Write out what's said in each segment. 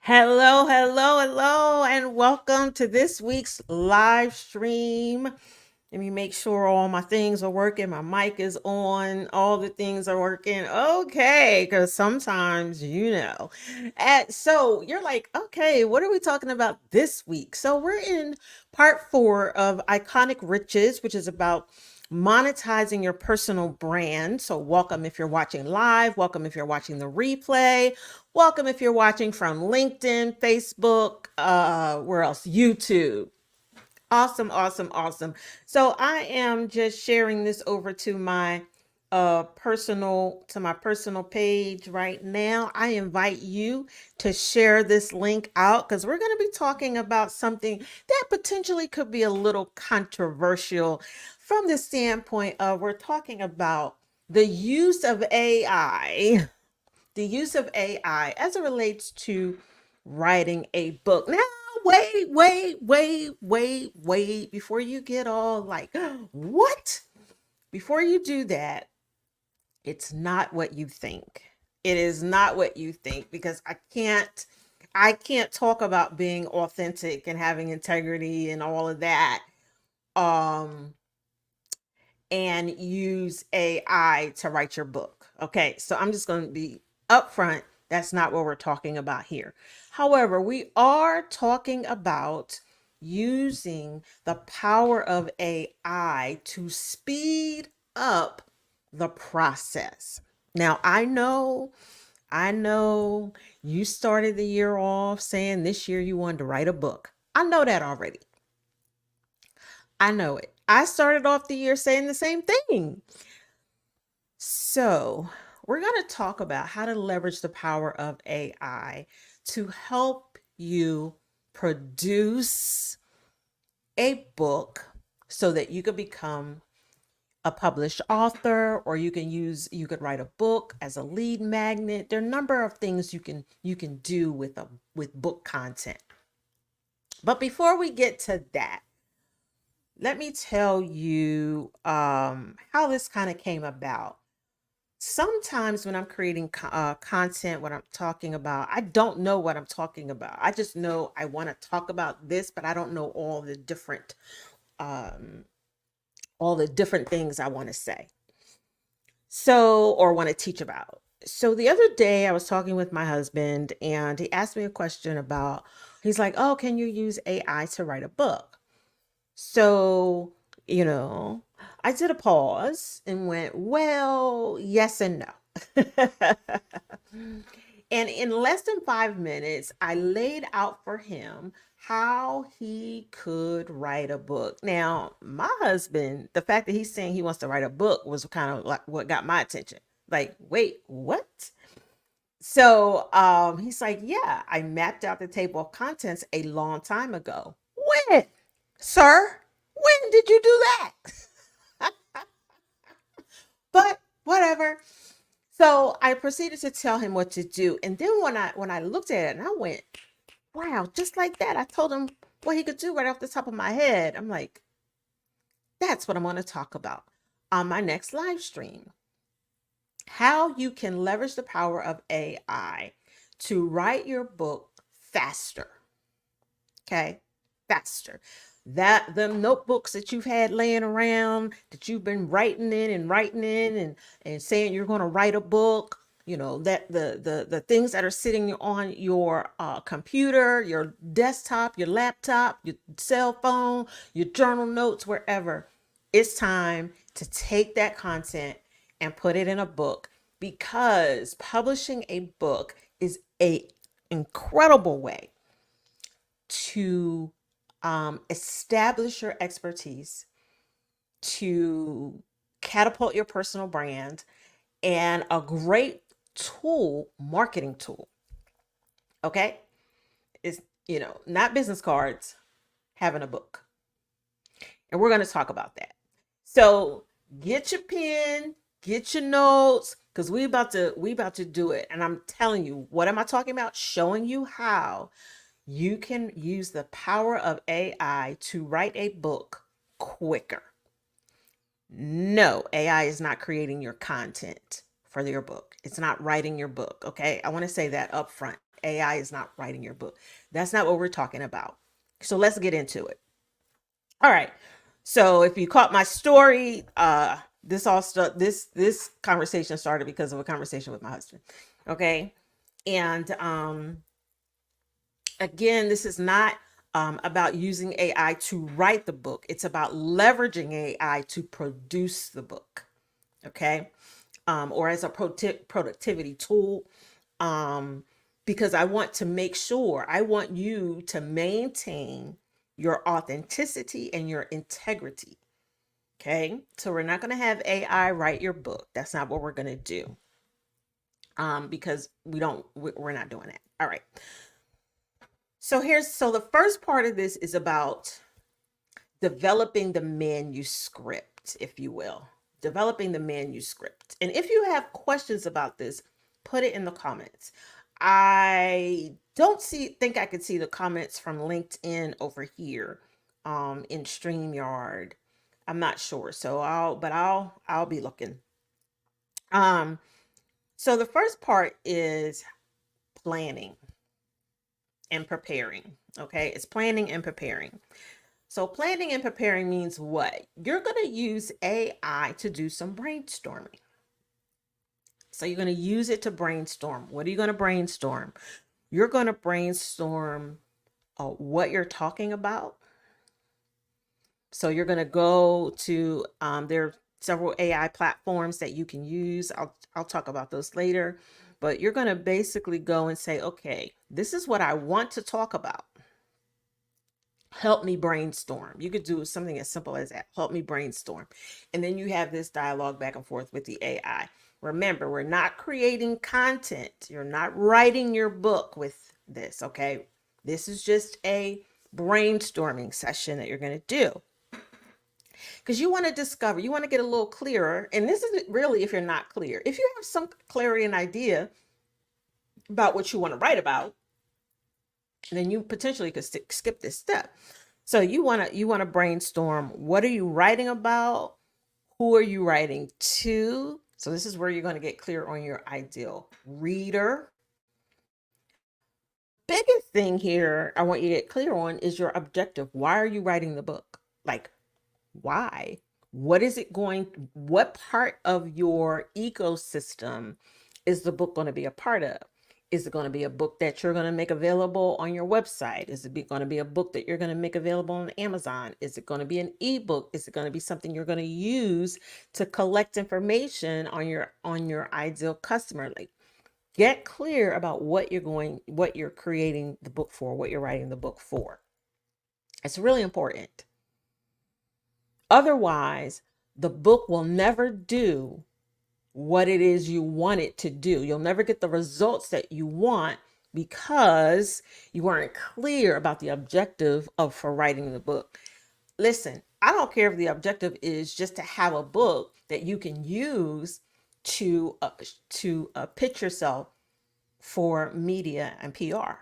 Hello, hello, hello, and welcome to this week's live stream. Let me make sure all my things are working. My mic is on. All the things are working. Okay, because sometimes, so you're like, okay, what are we talking about this week? So we're in part 4 of Iconic Riches, which is about monetizing your personal brand. So welcome if you're watching live. Welcome if you're watching the replay. Welcome if you're watching from LinkedIn, Facebook, where else? YouTube. Awesome, awesome, awesome. So I am just sharing this over to my personal page right now. I invite you to share this link out because we're going to be talking about something that potentially could be a little controversial from the standpoint of we're talking about the use of AI, the use of AI as it relates to writing a book. Now, wait, before you get all like, what? Before you do that, it's not what you think. It is not what you think because I can't talk about being authentic and having integrity and all of that um and use AI to write your book. Okay, so I'm just going to be upfront. That's not what we're talking about here. However, we are talking about using the power of AI to speed up the process. Now, I know you started the year off saying this year you wanted to write a book. I know that already. I know it. I started off the year saying the same thing. So, we're going to talk about how to leverage the power of AI to help you produce a book so that you could become a published author, or you could write a book as a lead magnet. There are a number of things you can do with book content. But before we get to that, let me tell you how this kind of came about. Sometimes when I'm creating content, what I'm talking about, I don't know what I'm talking about. I just know I want to talk about this, but I don't know um, all the different things I want to say. So, or want to teach about. So the other day I was talking with my husband and he asked me a question about, he's like, oh, can you use AI to write a book? So, you know, I did a pause and went, well, yes and no. And in less than 5 minutes, I laid out for him how he could write a book. Now, my husband, the fact that he's saying he wants to write a book was kind of like what got my attention. Like, wait, what? So he's like, yeah, I mapped out the table of contents a long time ago. When, sir? When did you do that? But whatever. So I proceeded to tell him what to do. And then when I looked at it and I went, wow, just like that. I told him what he could do right off the top of my head. I'm like, that's what I'm going to talk about on my next live stream. How you can leverage the power of AI to write your book faster. Okay? Faster. That the notebooks that you've had laying around that you've been writing in and saying you're going to write a book, that the things that are sitting on your computer, your desktop, your laptop, your cell phone, your journal notes, wherever, it's time to take that content and put it in a book, because publishing a book is a incredible way to establish your expertise, to catapult your personal brand, and a great tool, marketing tool. Okay. It's, not business cards, having a book. And we're going to talk about that. So get your pen, get your notes, because we about to do it. And I'm telling you, what am I talking about? Showing you how you can use the power of AI to write a book quicker. No, AI is not creating your content for your book. It's not writing your book. Okay. I want to say that up front. AI is not writing your book. That's not what we're talking about. So let's get into it. All right. So if you caught my story, this conversation started because of a conversation with my husband. Okay. And again, this is not about using AI to write the book. It's about leveraging AI to produce the book. Okay. Or as a productivity tool. Um, because I want to make sure, I want you to maintain your authenticity and your integrity. Okay. So we're not going to have AI write your book. That's not what we're going to do. Because we're not doing that. All right. So the first part of this is about developing the manuscript, if you will, developing the manuscript. And if you have questions about this, put it in the comments. I don't think I could see the comments from LinkedIn over here in StreamYard. I'm not sure. So I'll be looking. Um, so the first part is planning and preparing. Okay, it's planning and preparing. So planning and preparing means what? You're going to use AI to do some brainstorming. So you're going to use it to brainstorm. What are you going to brainstorm? You're going to brainstorm what you're talking about. So you're going to go to there are several AI platforms that you can use. I'll talk about those later, but you're going to basically go and say, okay, this is what I want to talk about. Help me brainstorm. You could do something as simple as that. Help me brainstorm. And then you have this dialogue back and forth with the AI. Remember, we're not creating content. You're not writing your book with this, okay? This is just a brainstorming session that you're going to do. Because you want to discover, you want to get a little clearer. And this isn't really if you're not clear. If you have some clarity and idea about what you want to write about, then you potentially could skip this step. So you want to brainstorm, what are you writing about? Who are you writing to? So this is where you're going to get clear on your ideal reader. Biggest thing here I want you to get clear on is your objective. Why are you writing the book? Like, why? What part of your ecosystem is the book going to be a part of? Is it going to be a book that you're going to make available on your website? Is it going to be a book that you're going to make available on Amazon? Is it going to be an ebook? Is it going to be something you're going to use to collect information on your ideal customer? Like, get clear about what you're creating the book for, what you're writing the book for. It's really important. Otherwise, the book will never do what it is you want it to do. You'll never get the results that you want because you weren't clear about the objective for writing the book. Listen, I don't care if the objective is just to have a book that you can use to pitch yourself for media and PR,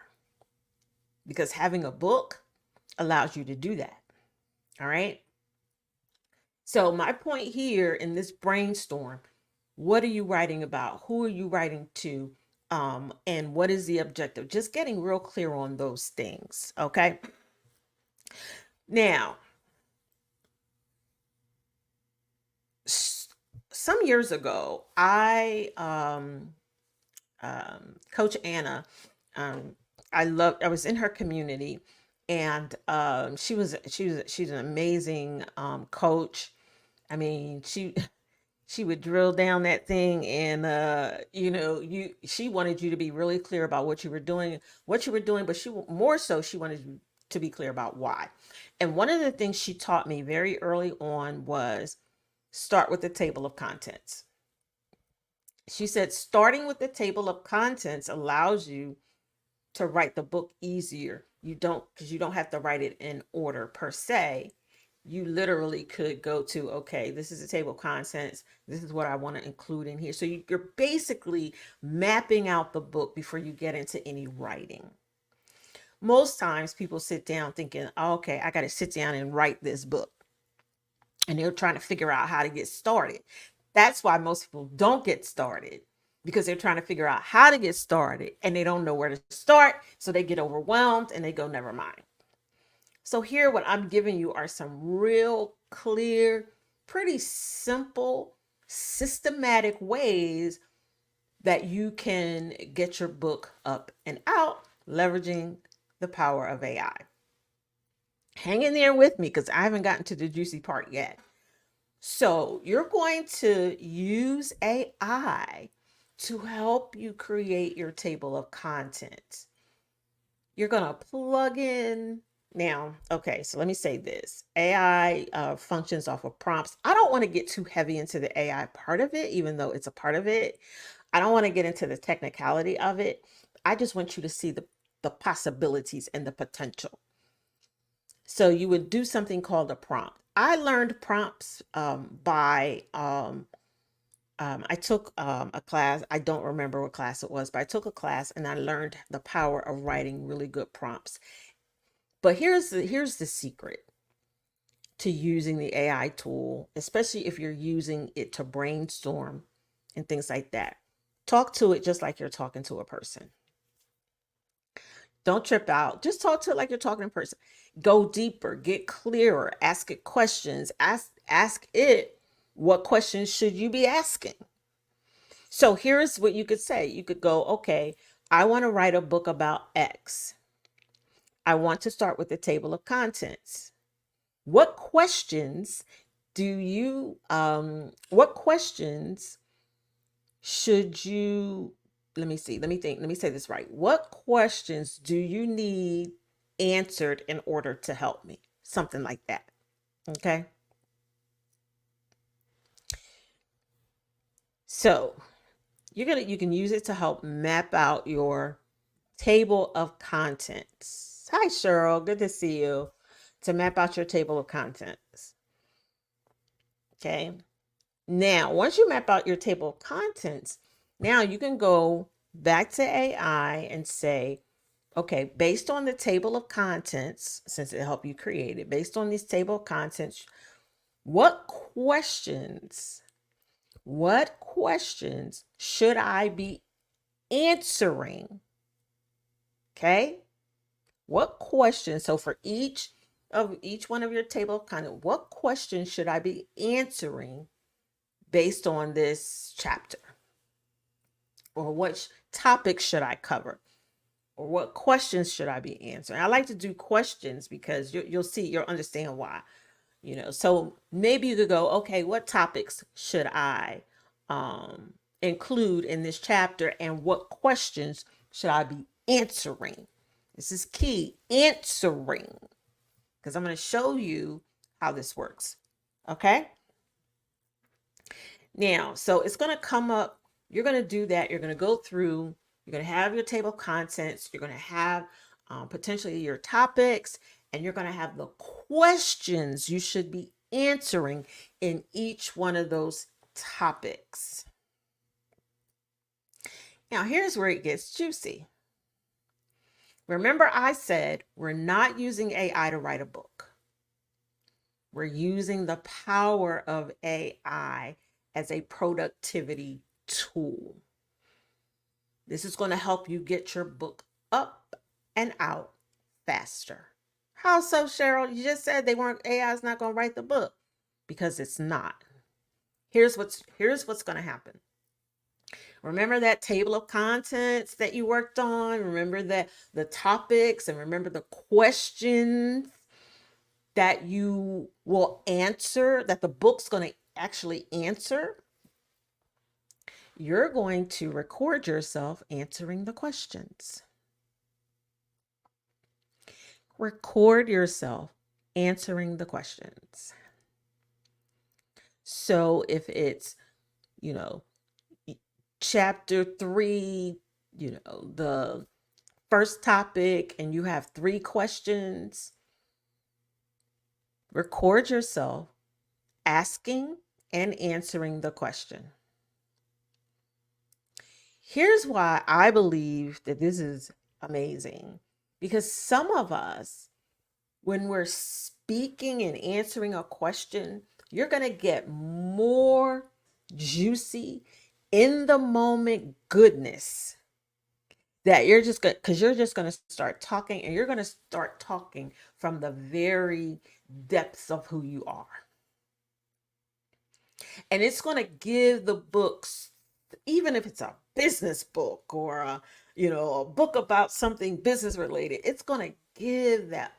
because having a book allows you to do that. All right. So my point here in this brainstorm, what are you writing about? Who are you writing to? And what is the objective? Just getting real clear on those things. Okay. Now, some years ago, Coach Anna, I was in her community, and she's an amazing coach. I mean, she would drill down that thing, and she wanted you to be really clear about what you were doing, but she wanted you to be clear about why. And one of the things she taught me very early on was start with the table of contents. She said starting with the table of contents allows you to write the book easier. Because you don't have to write it in order per se. You literally could go to, okay, this is a table of contents. This is what I want to include in here. So you're basically mapping out the book before you get into any writing. Most times people sit down thinking, oh, okay, I got to sit down and write this book. And they're trying to figure out how to get started. That's why most people don't get started, because they're trying to figure out how to get started and they don't know where to start. So they get overwhelmed and they go, never mind. So here, what I'm giving you are some real clear, pretty simple, systematic ways that you can get your book up and out, leveraging the power of AI. Hang in there with me because I haven't gotten to the juicy part yet. So you're going to use AI to help you create your table of contents. You're going to plug in. Now, okay, so let me say this. AI functions off of prompts. I don't want to get too heavy into the AI part of it, even though it's a part of it. I don't want to get into the technicality of it. I just want you to see the possibilities and the potential. So you would do something called a prompt. I learned prompts by I took a class. I don't remember what class it was, but I took a class and I learned the power of writing really good prompts. But here's the secret to using the AI tool, especially if you're using it to brainstorm and things like that. Talk to it just like you're talking to a person. Don't trip out. Just talk to it like you're talking in person. Go deeper, get clearer, ask it questions. Ask it, what questions should you be asking? So here's what you could say. You could go, okay, I want to write a book about X. I want to start with the table of contents. What questions what questions should you, let me see, let me think, let me say this right. What questions do you need answered in order to help me? Something like that. Okay. So you can use it to help map out your table of contents. Hi, Cheryl. Good to see you. To map out your table of contents. Okay. Now, once you map out your table of contents, now you can go back to AI and say, okay, based on the table of contents, since it helped you create it, based on this table of contents, what questions should I be answering? Okay. What questions? So for each one of your table of contents, what questions should I be answering based on this chapter? Or what topics should I cover? Or what questions should I be answering? I like to do questions because you'll understand why. So maybe you could go, okay, what topics should I include in this chapter, and what questions should I be answering? This is key, answering, because I'm going to show you how this works. Okay. Now, so it's going to come up. You're going to do that. You're going to go through. You're going to have your table of contents. You're going to have potentially your topics, and you're going to have the questions you should be answering in each one of those topics. Now, here's where it gets juicy. Remember, I said we're not using AI to write a book. We're using the power of AI as a productivity tool. This is going to help you get your book up and out faster. How so, Cheryl? You just said AI is not going to write the book, because it's not. Here's what's going to happen. Remember that table of contents that you worked on? Remember that the topics, and remember the questions that you will answer, that the book's going to actually answer? You're going to record yourself answering the questions. Record yourself answering the questions. So if it's, chapter 3, the first topic, and you have 3 questions, record yourself asking and answering the question. Here's why I believe that this is amazing. Because some of us, when we're speaking and answering a question, you're going to get more juicy in the moment goodness that you're just going, because you're just going to start talking, and you're going to start talking from the very depths of who you are. And it's going to give the books, even if it's a business book or a book about something business related, it's going to give that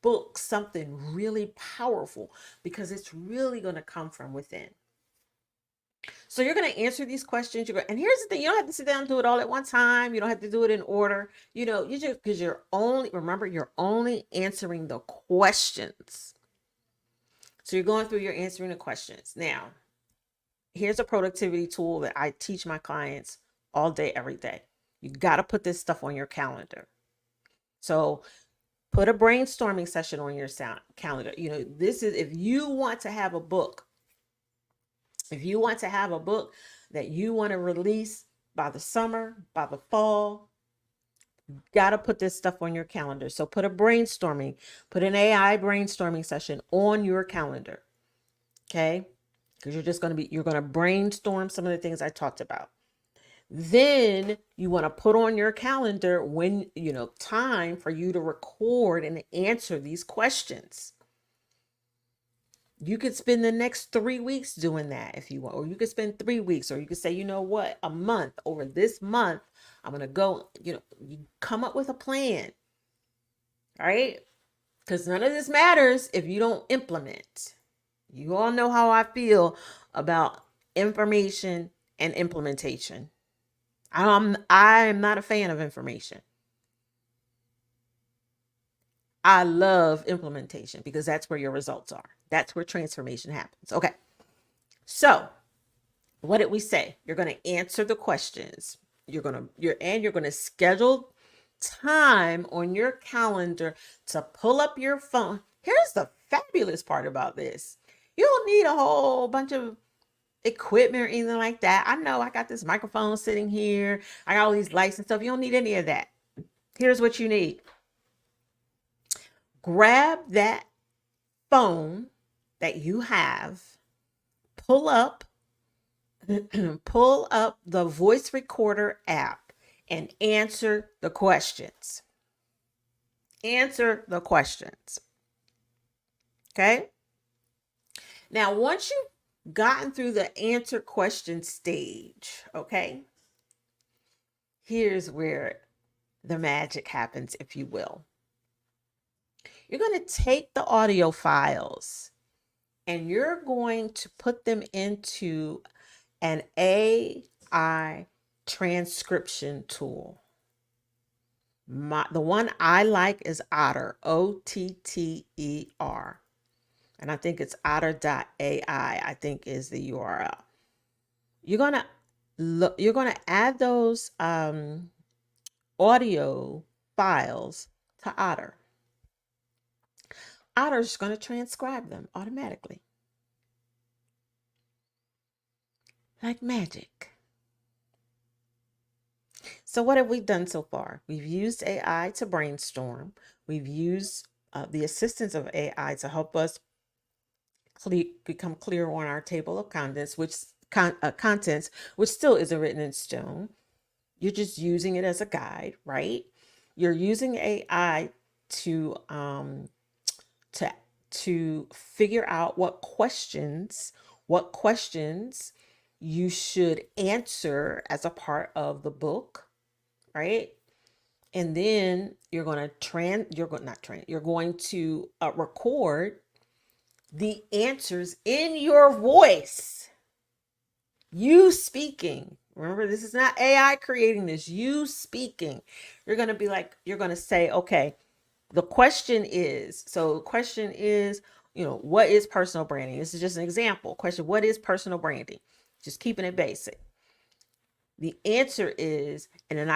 book something really powerful, because it's really going to come from within. So you're going to answer these questions. And here's the thing: you don't have to sit down and do it all at one time. You don't have to do it in order. You just, because you're only answering the questions. So you're going through, you're answering the questions. Now, here's a productivity tool that I teach my clients all day, every day. You got to put this stuff on your calendar. So put a brainstorming session on your calendar. This is, if you want to have a book, that you want to release by the summer, by the fall, got to put this stuff on your calendar. So put an AI brainstorming session on your calendar. Okay? Because you're going to brainstorm some of the things I talked about. Then you want to put on your calendar when, time for you to record and answer these questions. You could spend the next 3 weeks doing that if you want, or you could spend 3 weeks, or you could say, you know what, a month. Over this month, I'm going to go, you come up with a plan. All right. Because none of this matters if you don't implement. You all know how I feel about information and implementation. I am not a fan of information. I love implementation, because that's where your results are. That's where transformation happens. Okay. So, what did we say? You're going to answer the questions. You're going to schedule time on your calendar to pull up your phone. Here's the fabulous part about this. You don't need a whole bunch of equipment or anything like that. I know I got this microphone sitting here. I got all these lights and stuff. You don't need any of that. Here's what you need. Grab that phone that you have, pull up the voice recorder app, and answer the questions. Answer the questions. Okay? Now, once you've gotten through the answer question stage, okay, here's where the magic happens, if you will. You're going to take the audio files and you're going to put them into an AI transcription tool. The one I like is Otter, Otter. And I think it's otter.ai, I think is the URL. You're going to add those audio files to Otter. Otter's going to transcribe them automatically. Like magic. So what have we done so far? We've used AI to brainstorm. We've used the assistance of AI to help us become clear on our table of contents, contents, which still isn't written in stone. You're just using it as a guide, right? You're using AI to figure out what questions you should answer as a part of the book, right? And then you're going to record the answers in your voice. You speaking. Remember, this is not AI creating this. You speaking. You're going to say, okay, the question is, what is personal branding? This is just an example. Question, what is personal branding? Just keeping it basic. The answer is, and then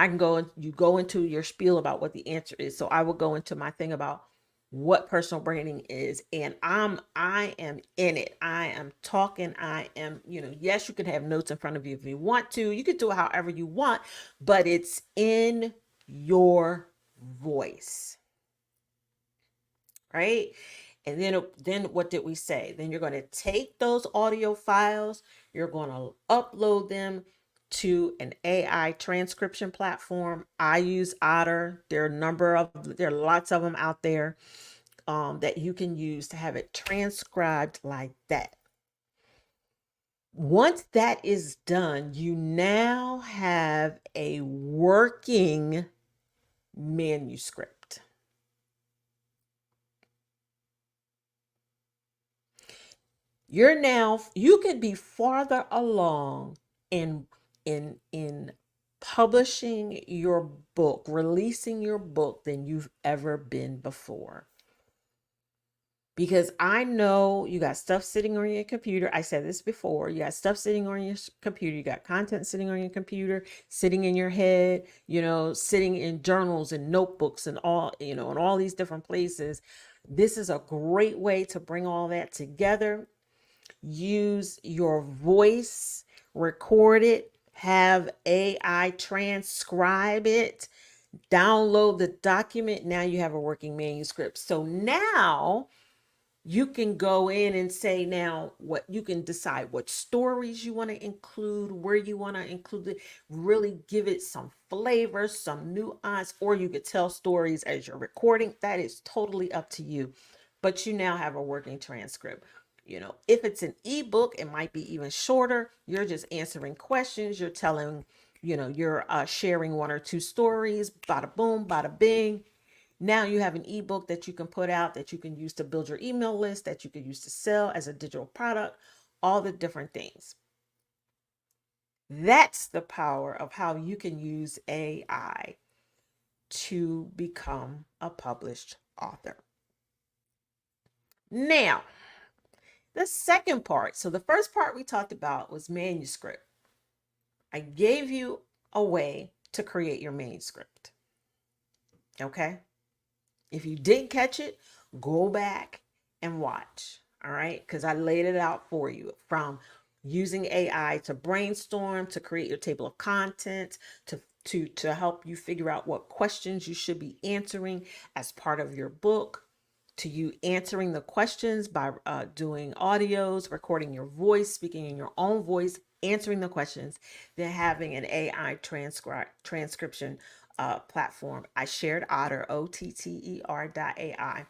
you go into your spiel about what the answer is. So I will go into my thing about what personal branding is, and I am in it. I am talking. I am, yes, you can have notes in front of you if you want to. You can do it however you want, but it's in your voice. Right? And then what did we say? Then you're going to take those audio files, you're going to upload them to an AI transcription platform. I use Otter. There are lots of them out there that you can use to have it transcribed like that. Once that is done, you now have a working manuscript. You could be farther along in publishing your book, releasing your book than you've ever been before. Because I know you got stuff sitting on your computer. I said this before. You got stuff sitting on your computer. You got content sitting on your computer, sitting in your head, sitting in journals and notebooks and and all these different places. This is a great way to bring all that together. Use your voice, record it, have AI transcribe it, download the document. Now you have a working manuscript. So now you can go in and say now what you can decide what stories you want to include, where you want to include it, really give it some flavor, some nuance, or you could tell stories as you're recording. That is totally up to you. But you now have a working transcript. If it's an ebook, it might be even shorter. You're just answering questions. You're telling, you're sharing one or two stories, bada boom, bada bing. Now you have an ebook that you can put out, that you can use to build your email list, that you can use to sell as a digital product, all the different things. That's the power of how you can use AI to become a published author. Now, the second part. So the first part we talked about was manuscript. I gave you a way to create your manuscript. Okay? If you didn't catch it, go back and watch. All right? Because I laid it out for you, from using AI to brainstorm, to create your table of contents, to help you figure out what questions you should be answering as part of your book, to you answering the questions by doing audios, recording your voice, speaking in your own voice, answering the questions, then having an AI transcription platform. I shared Otter, OTTER.ai.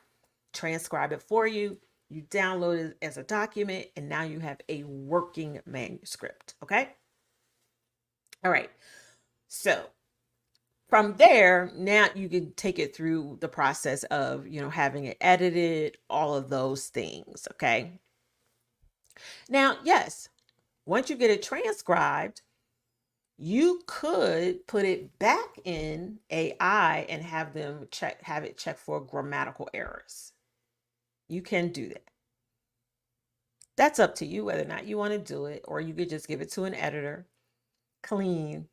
Transcribe it for you. You download it as a document, and now you have a working manuscript. Okay. All right. So from there, now you can take it through the process of, having it edited, all of those things. Okay. Now, yes, once you get it transcribed, you could put it back in AI and have it check for grammatical errors. You can do that. That's up to you whether or not you want to do it, or you could just give it to an editor, clean,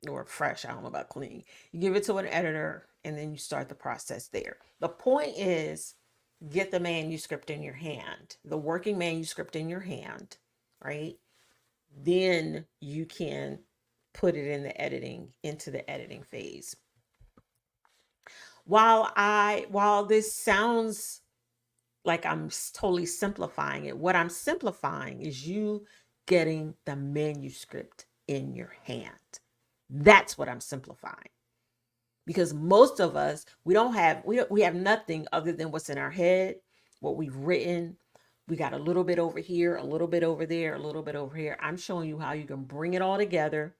or fresh. I don't know about clean. You give it to an editor and then you start the process there. The point is, get the manuscript in your hand, the working manuscript in your hand, right? Then you can put it into the editing phase. While this sounds like I'm totally simplifying it, what I'm simplifying is you getting the manuscript in your hand. That's what I'm simplifying. Because most of us, we have nothing other than what's in our head, what we've written. We got a little bit over here, a little bit over there, a little bit over here. I'm showing you how you can bring it all together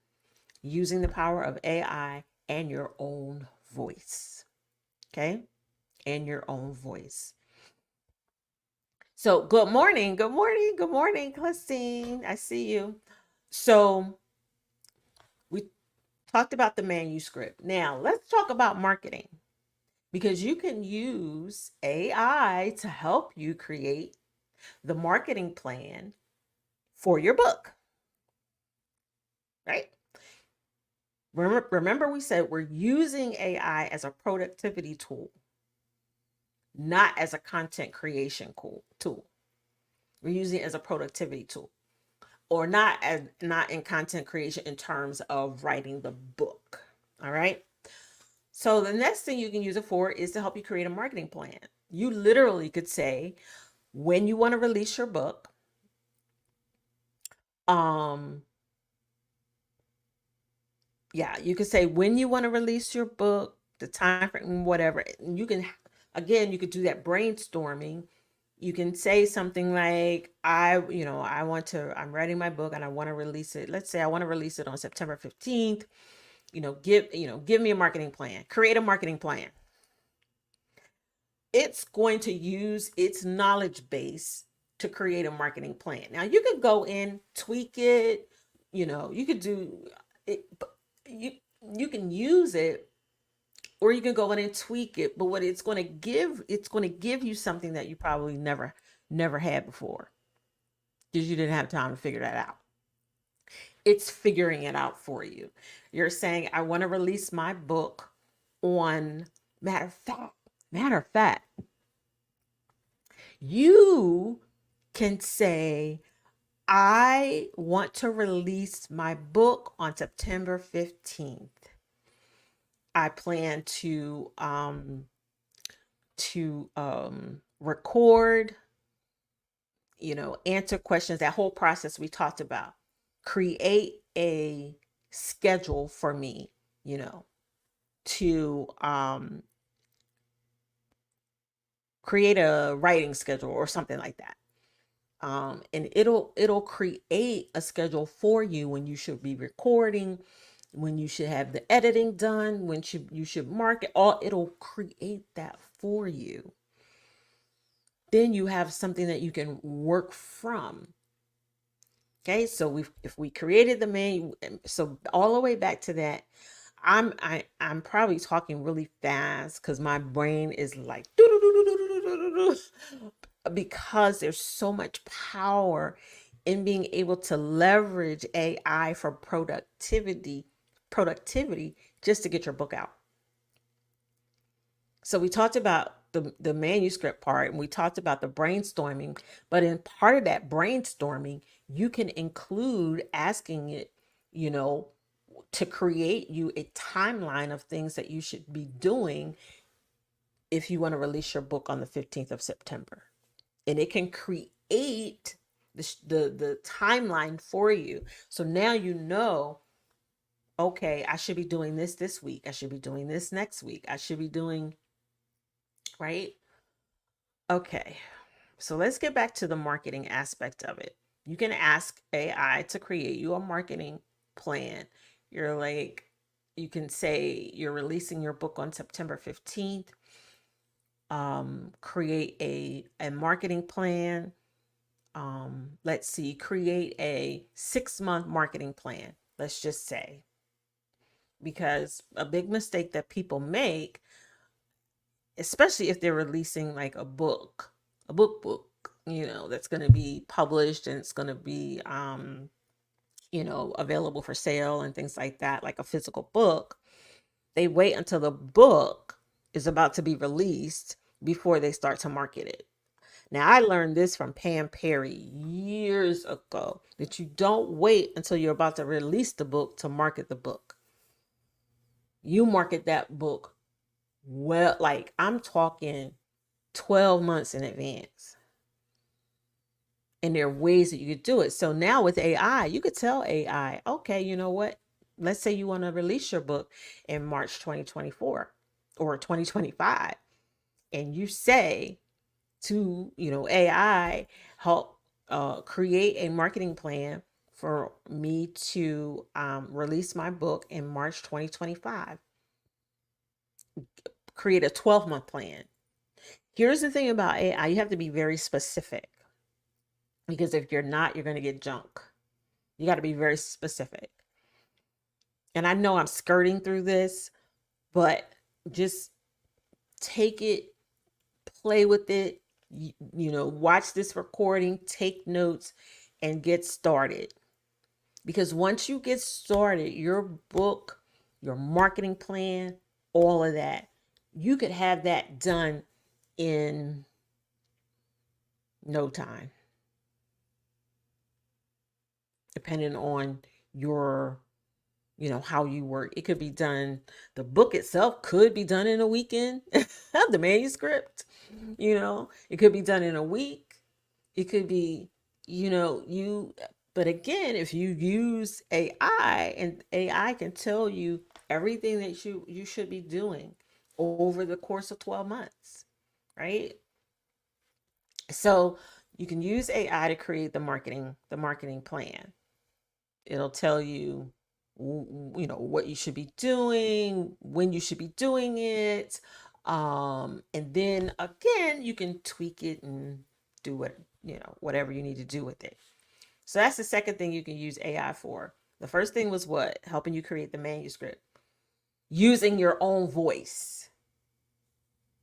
using the power of AI and your own voice. Okay? And your own voice. So good morning, Christine. I see you. So we talked about the manuscript. Now let's talk about marketing, because you can use AI to help you create the marketing plan for your book, right? Remember we said we're using AI as a productivity tool, not as a content creation tool. We're using it as a productivity tool, or not in content creation in terms of writing the book. All right. So the next thing you can use it for is to help you create a marketing plan. You literally could say, when you want to release your book, Um, yeah, you can say when you want to release your book, the time frame, whatever. And you can, again, you could do that brainstorming. You can say something like, I'm writing my book and I want to release it. Let's say I want to release it on September 15th. Give me a marketing plan, create a marketing plan. It's going to use its knowledge base to create a marketing plan. Now you could go in, tweak it, you could do it, you you can use it, or you can go in and tweak it. But what it's going to give you something that you probably never had before, because you didn't have time to figure that out. It's figuring it out for you. You're saying, I want to release my book on, matter of fact, you can say, I want to release my book on September 15th. I plan to record, answer questions, that whole process we talked about. Create a schedule for me, to create a writing schedule or something like that. And it'll create a schedule for you when you should be recording, when you should have the editing done, you should mark it all. It'll create that for you. Then you have something that you can work from. Okay, so if we created the menu, so all the way back to that, I'm probably talking really fast because my brain is like because there's so much power in being able to leverage AI for productivity just to get your book out. So we talked about the manuscript part, and we talked about the brainstorming, but in part of that brainstorming, you can include asking it, you know, to create you a timeline of things that you should be doing if you want to release your book on the 15th of September. And it can create the timeline for you. So now you know, okay, I should be doing this week. I should be doing this next week. I should be doing, right? Okay. So let's get back to the marketing aspect of it. You can ask AI to create you a marketing plan. You're like, you can say you're releasing your book on September 15th. Create a marketing plan. Let's see, create a 6-month marketing plan, let's just say. Because a big mistake that people make, especially if they're releasing like a book, that's going to be published and it's going to be, available for sale and things like that, like a physical book. They wait until the book is about to be released before they start to market it. Now, I learned this from Pam Perry years ago, that you don't wait until you're about to release the book to market the book. You market that book, well, like I'm talking 12 months in advance. And there are ways that you could do it. So now with AI, you could tell AI, okay, you know what? Let's say you want to release your book in March 2024 or 2025. And you say to, AI, help create a marketing plan for me to release my book in March 2025. Create a 12-month plan. Here's the thing about AI, you have to be very specific, because if you're not, you're going to get junk. You got to be very specific. And I know I'm skirting through this, but just take it, play with it, watch this recording, take notes, and get started. Because once you get started, your book, your marketing plan, all of that, you could have that done in no time, depending on your, how you work. It could be done, the book itself could be done in a weekend, the manuscript, it could be done in a week. It could be, you But again, if you use AI, and AI can tell you everything that you should be doing over the course of 12 months, right? So you can use AI to create the marketing plan. It'll tell you, what you should be doing, when you should be doing it. And then again, you can tweak it and do whatever you need to do with it. So that's the second thing you can use AI for. The first thing was what? Helping you create the manuscript. Using your own voice.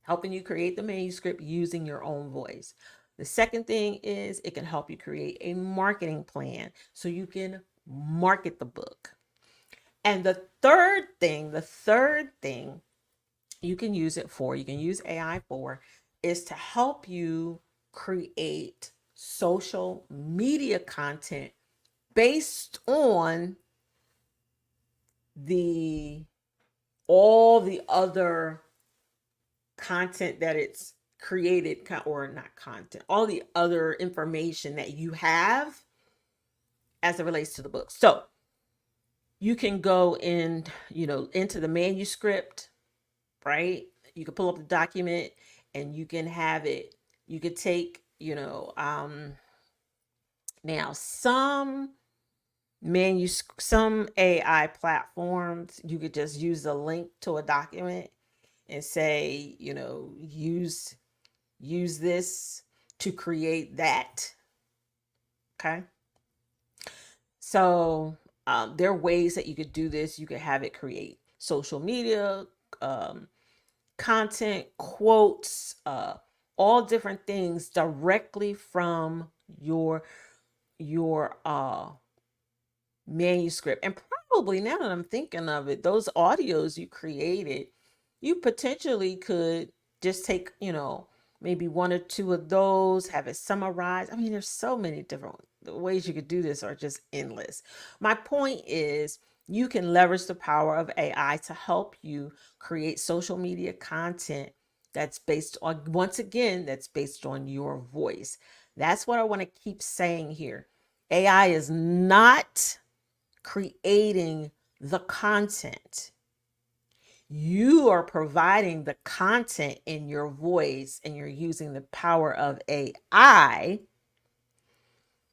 Helping you create the manuscript using your own voice. The second thing is it can help you create a marketing plan so you can market the book. And the third thing you can use AI for, is to help you create social media content based on the all the other content that it's created, or not content, all the other information that you have as it relates to the book. So you can go into the manuscript, right? You can pull up the document and you can have it. You could take, now some AI platforms, you could just use the link to a document and say, use this to create that. Okay. So there are ways that you could do this. You could have it create social media, um, content, quotes, all different things directly from your manuscript. And probably, now that I'm thinking of it, those audios you created, you potentially could just take, maybe one or two of those, have it summarized. I mean, there's so many different ways you could do this, are just endless. My point is, you can leverage the power of AI to help you create social media content that's based on, once again, that's based on your voice. That's what I want to keep saying here. AI is not creating the content. You are providing the content in your voice, and you're using the power of AI.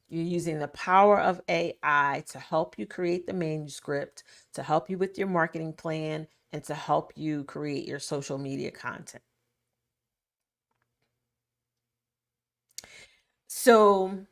You're using the power of AI to help you create the manuscript, to help you with your marketing plan, and to help you create your social media content. So,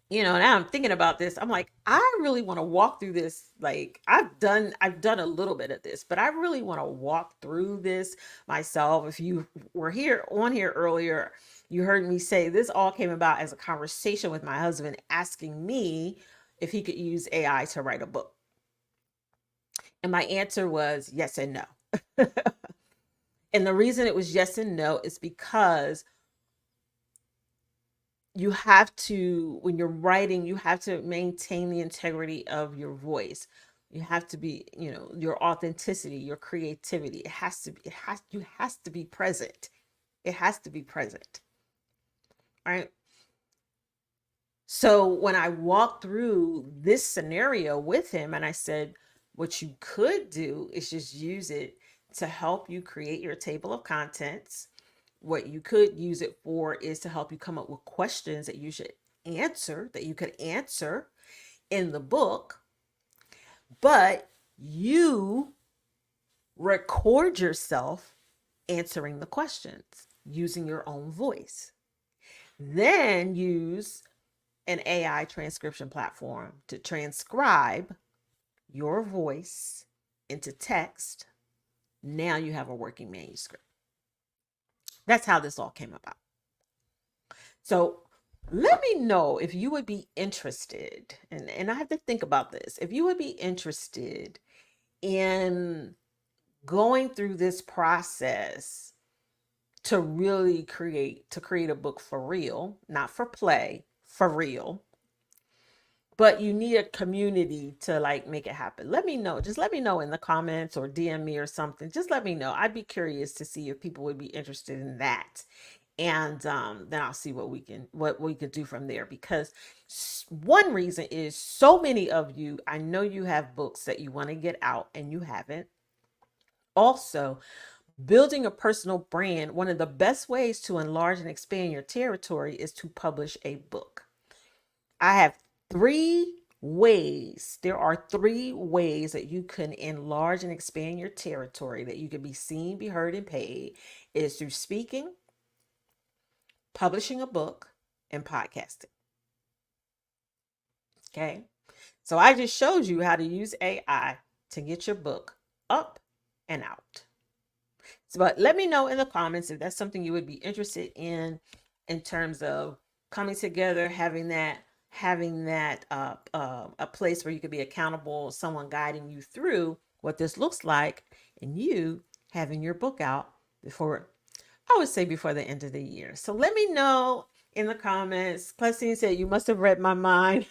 now I'm thinking about this. I'm like, I really want to walk through this. Like, I've done a little bit of this, but I really want to walk through this myself. If you were here earlier, you heard me say this all came about as a conversation with my husband, asking me if he could use AI to write a book. And my answer was yes and no. And the reason it was yes and no is because you have to, when you're writing, you have to maintain the integrity of your voice. You have to be, your authenticity, your creativity. You has to be present. It has to be present. Right. So when I walked through this scenario with him, and I said, what you could do is just use it to help you create your table of contents. What you could use it for is to help you come up with questions that you could answer in the book, but you record yourself answering the questions using your own voice. Then use an AI transcription platform to transcribe your voice into text. Now you have a working manuscript. That's how this all came about. So let me know if you would be interested, and I have to think about this, if you would be interested in going through this process to really create a book for real, not for play, for real. But you need a community to like make it happen. Let me know. Just let me know in the comments or DM me or something. Just let me know. I'd be curious to see if people would be interested in that. And then I'll see what we could do from there, because one reason is so many of you, I know you have books that you want to get out and you haven't. Also, building a personal brand, one of the best ways to enlarge and expand your territory is to publish a book. I have three ways. There are three ways that you can enlarge and expand your territory, that you can be seen, be heard, and paid. It is through speaking, publishing a book, and podcasting. Okay. So I just showed you how to use AI to get your book up and out. So, but let me know in the comments if that's something you would be interested in terms of coming together, having that a place where you could be accountable, someone guiding you through what this looks like, and you having your book out before, I would say, before the end of the year. So let me know in the comments. Clustine said, you must have read my mind.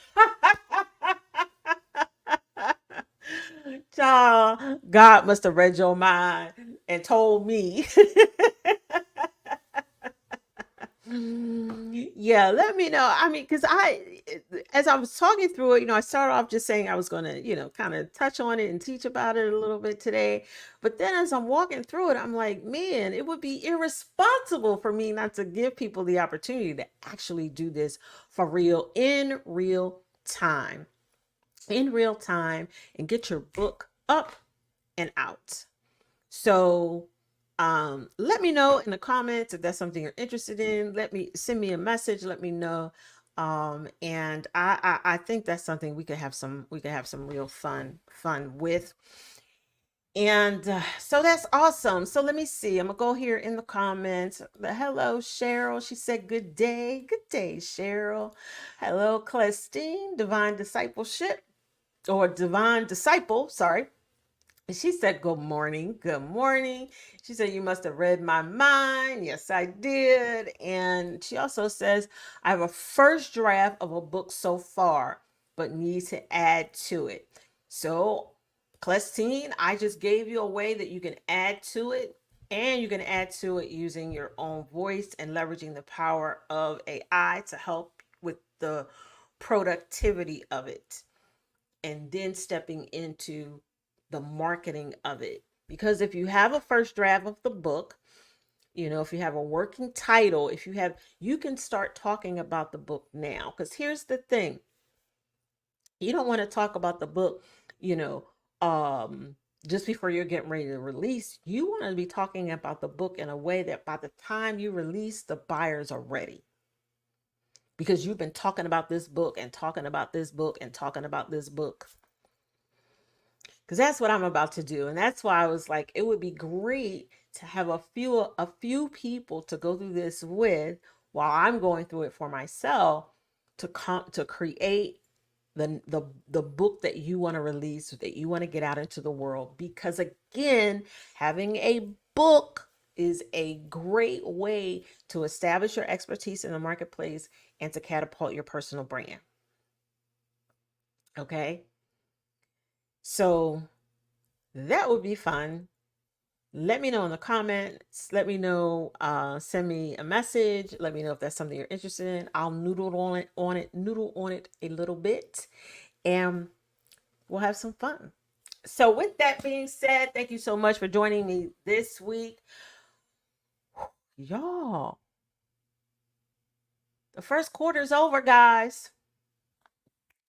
Child, God must have read your mind and told me. Yeah, let me know. I mean, because as I was talking through it, I started off just saying I was going to, kind of touch on it and teach about it a little bit today. But then as I'm walking through it, I'm like, man, it would be irresponsible for me not to give people the opportunity to actually do this for real, in real time, and get your book up and out. So let me know in the comments if that's something you're interested in. Send me a message, let me know. And I think that's something we could have some real fun with. And so that's awesome. So let me see. I'm gonna go here in the comments. Hello, Cheryl. She said, good day. Good day, Cheryl. Hello, Celestine. Divine Discipleship, or Divine Disciple, sorry. She said, good morning. Good morning. She said, you must have read my mind. Yes, I did. And she also says, I have a first draft of a book so far, but need to add to it. So, Celestine, I just gave you a way that you can add to it. And you can add to it using your own voice and leveraging the power of AI to help with the productivity of it, and then stepping into the marketing of it. Because if you have a first draft of the book, if you have a working title, you can start talking about the book now. Because here's the thing, you don't want to talk about the book, you know, just before you're getting ready to release. You want to be talking about the book in a way that by the time you release, the buyers are ready. Because you've been talking about this book and talking about this book and talking about this book. Because that's what I'm about to do. And that's why I was like, it would be great to have a few people to go through this with, while I'm going through it for myself, to create the book that you want to release, that you want to get out into the world. Because again, having a book is a great way to establish your expertise in the marketplace and to catapult your personal brand. Okay? So that would be fun. Let me know in the comments. Let me know, send me a message. Let me know if that's something you're interested in. I'll noodle on it a little bit, and we'll have some fun. So with that being said, thank you so much for joining me this week. Y'all, the first quarter is over, guys.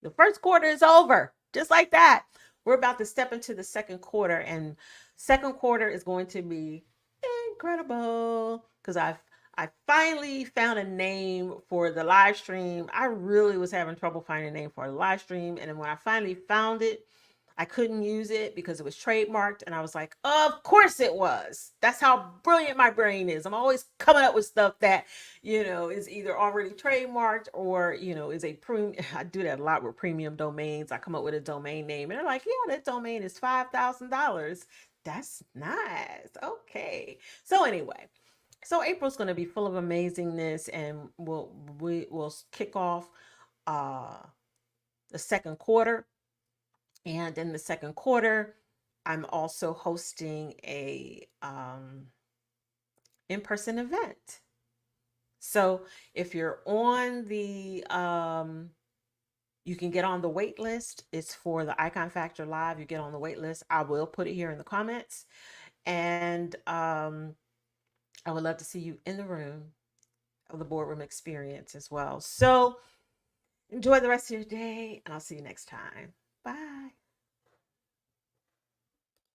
The first quarter is over, just like that. We're about to step into the second quarter, and second quarter is going to be incredible because I finally found a name for the live stream. I really was having trouble finding a name for a live stream, and then when I finally found it, I couldn't use it because it was trademarked. And I was like, of course it was. That's how brilliant my brain is. I'm always coming up with stuff that, is either already trademarked or, is a premium. I do that a lot with premium domains. I come up with a domain name and they're like, yeah, that domain is $5,000. That's nice. Okay. So anyway, so April's going to be full of amazingness, and we'll kick off the second quarter. And in the second quarter, I'm also hosting a in-person event. So if you're on you can get on the wait list. It's for the Icon Factor Live. You get on the wait list. I will put it here in the comments. And I would love to see you in the room of the boardroom experience as well. So enjoy the rest of your day, and I'll see you next time. Bye.